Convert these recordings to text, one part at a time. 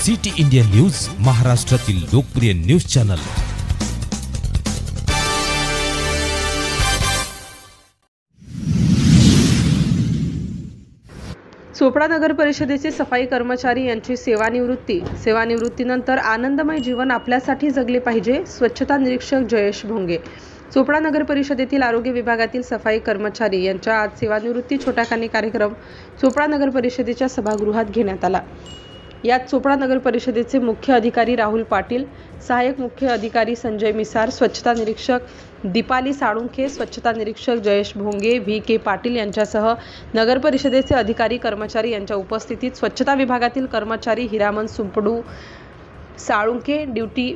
City India news, महाराष्ट्रातील लोकप्रिय news channel. Chopra नगर परिषदेचे सफाई कर्मचारी यांची सेवानिवृत्तीनंतर आनंदमय जीवन आपल्यासाठी जगले पाहिजे। स्वच्छता निरीक्षक जयेश भोंगे। चोपडा नगर परिषदेतील आरोग्य विभागातील सफाई कर्मचारी यांच्या आज सेवानिवृत्ती छोटाखानी कार्यक्रम चोपडा नगर परिषदेच्या सभागृहात घेण्यात आला। यात चोपडा नगर परिषदेचे मुख्य अधिकारी राहुल पाटील, सहाय्यक मुख्य अधिकारी संजय मिसार, स्वच्छता निरीक्षक दीपाली साळुंखे, स्वच्छता निरीक्षक जयेश भोंगे, VK पाटील यांच्यासह नगर परिषदेचे अधिकारी कर्मचारी यांच्या उपस्थितीत स्वच्छता विभागातील कर्मचारी हिरामन सुंपडू साळुंखे ड्युटी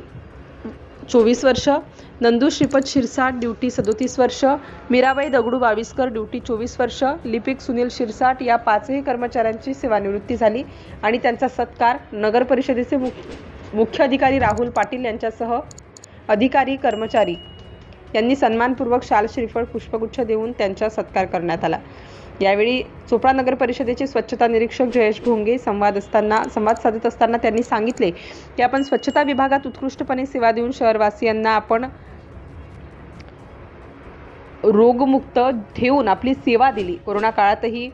24 वर्ष, नंदू श्रीपत शिरसाट ड्युटी 37 वर्ष, मीराबाई दगडू बाविस्कर ड्युटी 24 वर्ष, लिपिक सुनील शिरसाट या पाचही कर्मचाऱ्यांची सेवानिवृत्ती झाली आणि त्यांचा सत्कार नगर परिषदेचे मुख्य अधिकारी राहुल पाटील यांच्यासह अधिकारी कर्मचारी यांनी सन्मानपूर्वक शाल श्रीफळ पुष्पगुच्छ देऊन त्यांचा सत्कार करण्यात आला। यावेळी चोपडा नगर परिषदेचे स्वच्छता निरीक्षक जयेश भोंगे संवाद साधत असताना त्यांनी सांगितले की आपण स्वच्छता विभागात उत्कृष्टपणे सेवा देऊन शहरवासियांना आपण रोगमुक्त ठेवून आपली सेवा दिली। कोरोना काळातही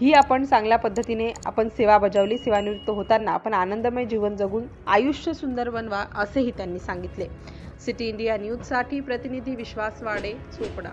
ही आपण चांगल्या पद्धतीने आपण सेवा बजावली। सेवानिवृत्त होताना आपण आनंदमय जीवन जगून आयुष्य सुंदर बनवा असेही त्यांनी सांगितले। सिटी इंडिया न्यूज साठी प्रतिनिधी विश्वास वाडे, चोपडा।